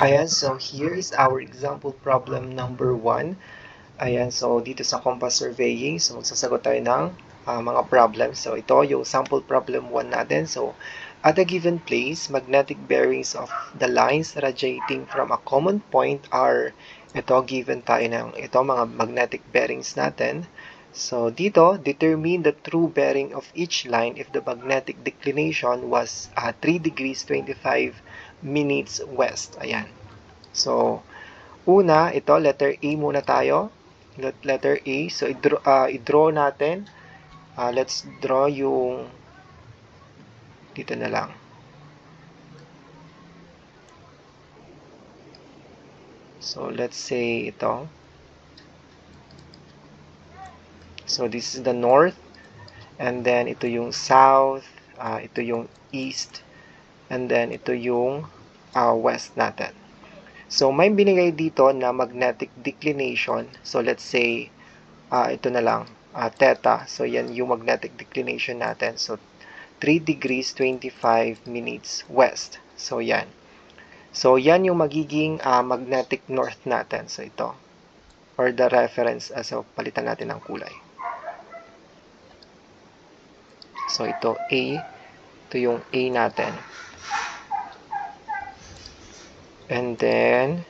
Ayan, so here is our example problem number 1. Ayan, so dito sa Compass Surveying, so magsasagot tayo ng mga problems. So ito yung sample problem 1 natin. So at a given place, magnetic bearings of the lines radiating from a common point are, ito given tayo ng ito mga magnetic bearings natin. So dito, determine the true bearing of each line if the magnetic declination was 3 degrees 25 minutes west. Ayan. So, una, ito, letter A muna tayo. Letter A. So, i-draw natin. Let's draw yung dito na lang. So, let's say ito. So, this is the north. And then, ito yung south. Ito yung east. And then, ito yung west natin. So, may binigay dito na magnetic declination. So, let's say, ito na lang, theta. So, yan yung magnetic declination natin. So, 3 degrees 25 minutes west. So, yan. So, yan yung magiging magnetic north natin. So, ito. Or the reference. So, palitan natin ng kulay. So, ito A. Ito yung A natin. And then,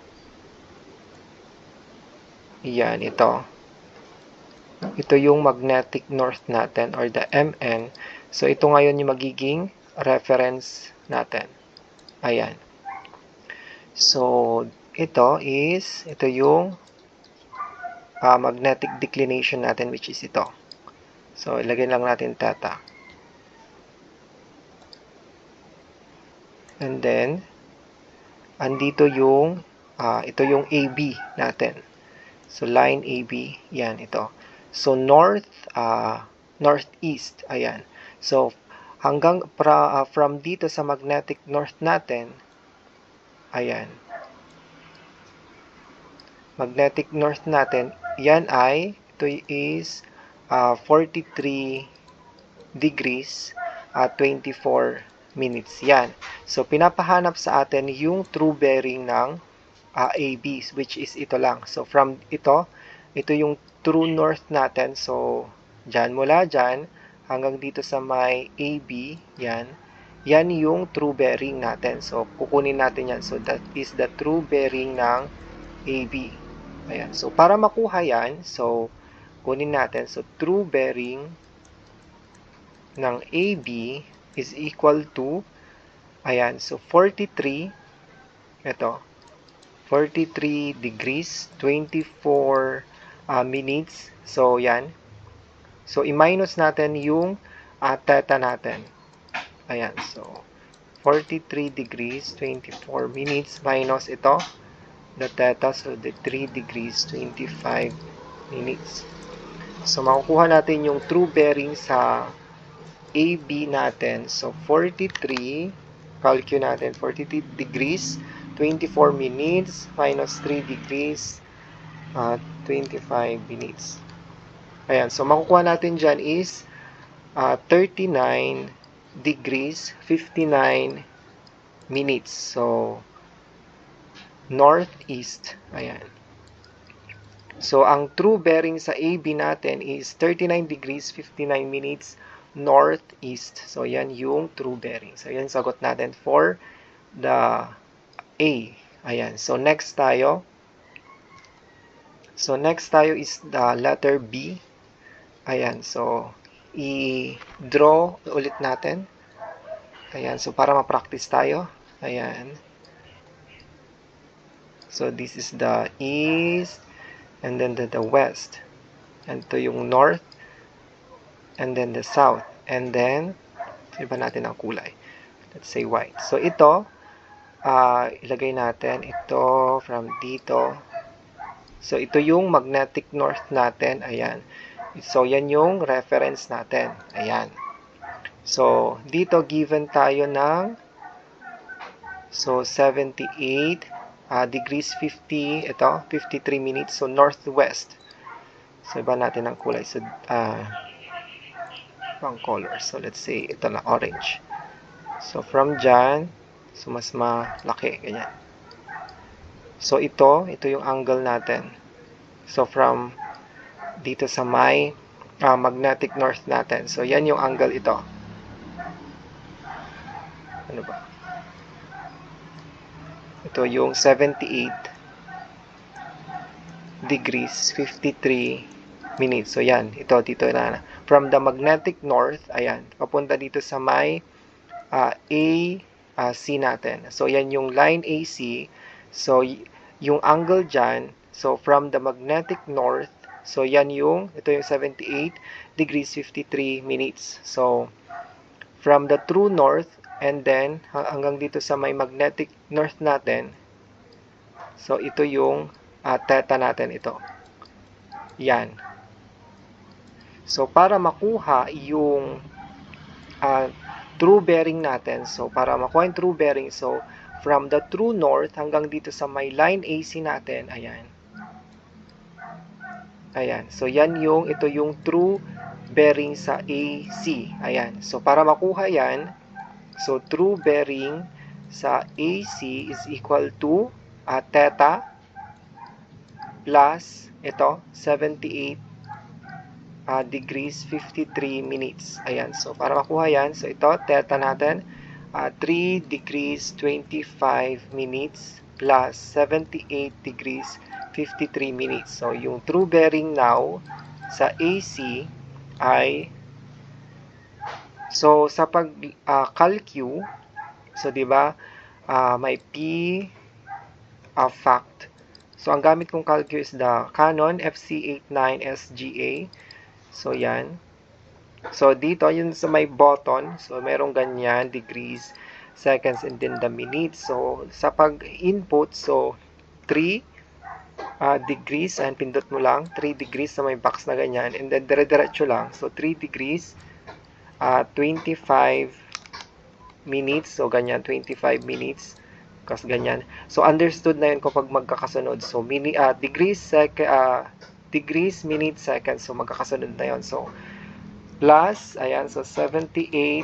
yan, ito. Ito yung magnetic north natin or the MN. So, ito ngayon yung magiging reference natin. Ayan. So, ito yung magnetic declination natin which is ito. So, ilagay lang natin theta. And then, andito yung, ito yung AB natin. So, line AB, yan, ito. So, northeast, ayan. So, hanggang from dito sa magnetic north natin, ayan. Magnetic north natin, yan ay, ito is 43 degrees 24 minutes. Yan. So, pinapahanap sa atin yung true bearing ng AB, which is ito lang. So, from ito yung true north natin. So, mula dyan, hanggang dito sa may AB, yan. Yan yung true bearing natin. So, kukunin natin yan. So, that is the true bearing ng AB. Ayan. So, para makuha yan, so, kunin natin. So, true bearing ng AB is equal to, ayan, so 43, ito, 43 degrees, 24 minutes. So, yan. So, i-minus natin yung theta natin. Ayan, so, 43 degrees, 24 minutes minus ito, the theta, so the 3 degrees, 25 minutes. So, makukuha natin yung true bearing sa AB natin. So, 43, calculate natin, 43 degrees, 24 minutes, minus 3 degrees, 25 minutes. Ayan, so makukuha natin dyan is 39 degrees, 59 minutes. So, northeast. Ayan. So, ang true bearing sa AB natin is 39 degrees, 59 minutes, northeast. So, yan yung true bearing. So, yan sagot natin for the A. Ayan. So, next tayo. So, next tayo is the letter B. Ayan. So, i-draw ulit natin. Ayan. So, para ma-practice tayo. Ayan. So, this is the east and then the west. And ito yung north. And then the south, and then iba natin ang kulay, let's say white. So ito ilagay natin ito from dito. So ito yung magnetic north natin, ayan. So yan yung reference natin, ayan. So dito given tayo ng 78 degrees 50, ito 53 minutes, so northwest. So iba natin ang kulay, so pang color. So, let's say, ito na, orange. So, from dyan, so, mas malaki, ganyan. So, ito yung angle natin. So, from dito sa may magnetic north natin. So, yan yung angle ito. Ano ba? Ito yung 78 degrees 53 minutes. So, yan. Ito, dito na. From the magnetic north, ayan, papunta dito sa may AC natin. So, yan yung line AC. So, yung angle dyan, so, from the magnetic north, so, yan yung, ito yung 78 degrees 53 minutes. So, from the true north, and then, hanggang dito sa may magnetic north natin, so, ito yung theta natin ito. Yan. So, para makuha yung true bearing natin, so, para makuha yung true bearing, so, from the true north hanggang dito sa may line AC natin, ayan. Ayan. So, yan yung, ito yung true bearing sa AC. Ayan. So, para makuha yan, so, true bearing sa AC is equal to theta plus ito 78 degrees 53 minutes. Ayan. So, para makuha yan, so ito, theta natin, 3 degrees 25 minutes plus 78 degrees 53 minutes. So, yung true bearing now sa AC ay, so, sa pag-calcu, so, di ba, may P fact. So, ang gamit kong calcu is the Canon FC89SGA. So, yan. So, dito, yun sa may button. So, merong ganyan, degrees, seconds, and then the minutes. So, sa pag-input, so, 3 degrees, and pindot mo lang, 3 degrees sa may box na ganyan. And then, dire-diretso lang. So, 3 degrees, 25 minutes. So, ganyan, 25 minutes. Kasi ganyan. So, understood na yun kapag magkakasunod. So, degrees, minutes, seconds. So, magkakasunod na yun. So, plus, ayan, so 78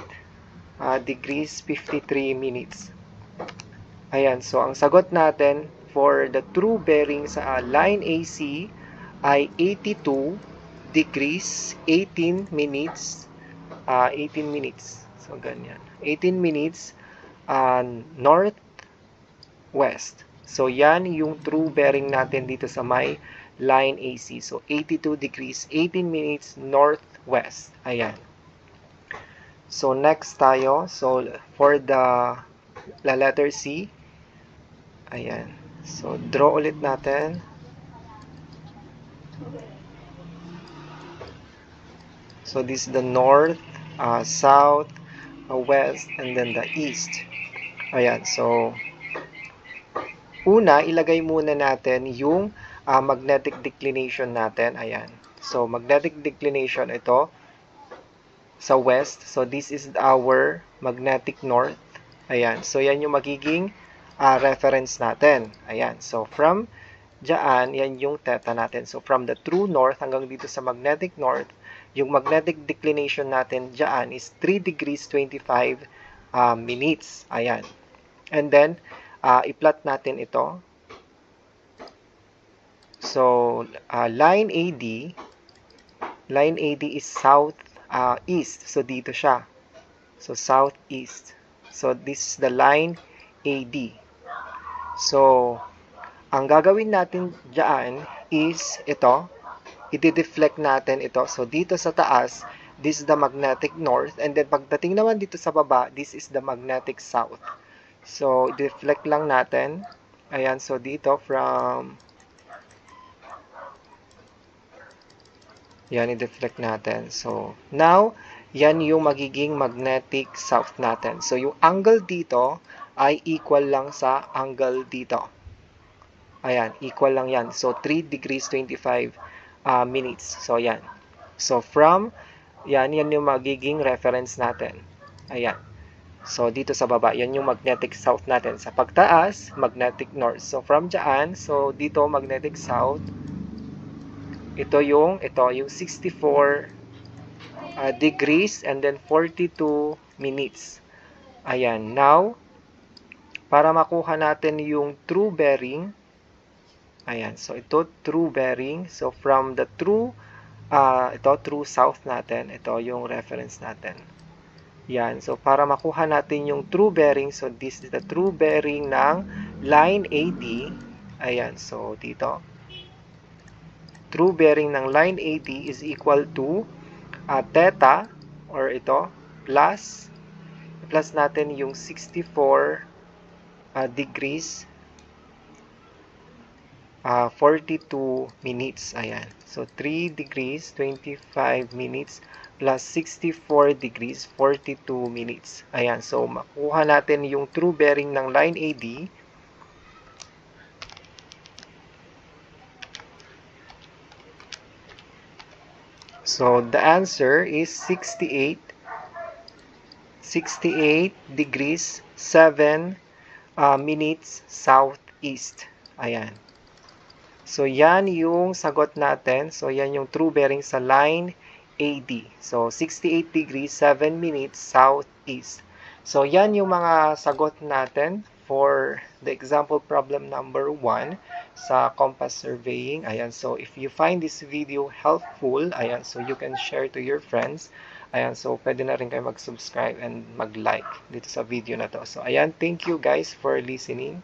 degrees 53 minutes. Ayan, so ang sagot natin for the true bearing sa line AC ay 82 degrees 18 minutes 18 minutes. So, ganyan. 18 minutes northwest. So, yan yung true bearing natin dito sa may line AC. So, 82 degrees, 18 minutes northwest. Ayan. So, next tayo. So, for the letter C. Ayan. So, draw ulit natin. So, this is the north, south, west, and then the east. Ayan. So, una, ilagay muna natin yung magnetic declination natin. Ayan. So, magnetic declination ito sa west. So, this is our magnetic north. Ayan. So, yan yung magiging reference natin. Ayan. So, from dyan, yan yung theta natin. So, from the true north hanggang dito sa magnetic north, yung magnetic declination natin dyan is 3 degrees 25 minutes. Ayan. And then, i-plot natin ito. So, line AD is south east. So, dito siya. So, southeast. So, this is the line AD. So, ang gagawin natin dyan is ito. I-deflect natin ito. So, dito sa taas, this is the magnetic north. And then, pagdating naman dito sa baba, this is the magnetic south. So, i-deflect lang natin. Ayan, so dito from... Yan, i-deflect natin. So, now, yan yung magiging magnetic south natin. So, yung angle dito ay equal lang sa angle dito. Ayan, equal lang yan. So, 3 degrees 25 minutes. So, yan. So, from, yan yung magiging reference natin. Ayan. So, dito sa baba, yan yung magnetic south natin. Sa pagtaas, magnetic north. So, from dyan, so, dito, magnetic south. Ito yung 64 degrees and then 42 minutes. Ayan. Now, para makuha natin yung true bearing, Ayan, so ito true bearing. So from the true, ito true south natin, ito yung reference natin. Yan, so para makuha natin yung true bearing, so this is the true bearing ng line AD. Ayan, so dito. True bearing ng line AD is equal to theta, or ito, plus natin yung 64 degrees 42 minutes. Ayan. So, 3 degrees, 25 minutes plus 64 degrees, 42 minutes. Ayan. So, makuha natin yung true bearing ng line AD. So, the answer is 68 degrees, 7 minutes southeast. Ayan. So, yan yung sagot natin. So, yan yung true bearing sa line AD. So, 68 degrees, 7 minutes southeast. So, yan yung mga sagot natin for the example problem number 1 sa compass surveying. Ayan, so if you find this video helpful, ayan, so you can share to your friends. Ayan, so pwede na rin kayo mag-subscribe and mag-like dito sa video na to. So, ayan, thank you guys for listening.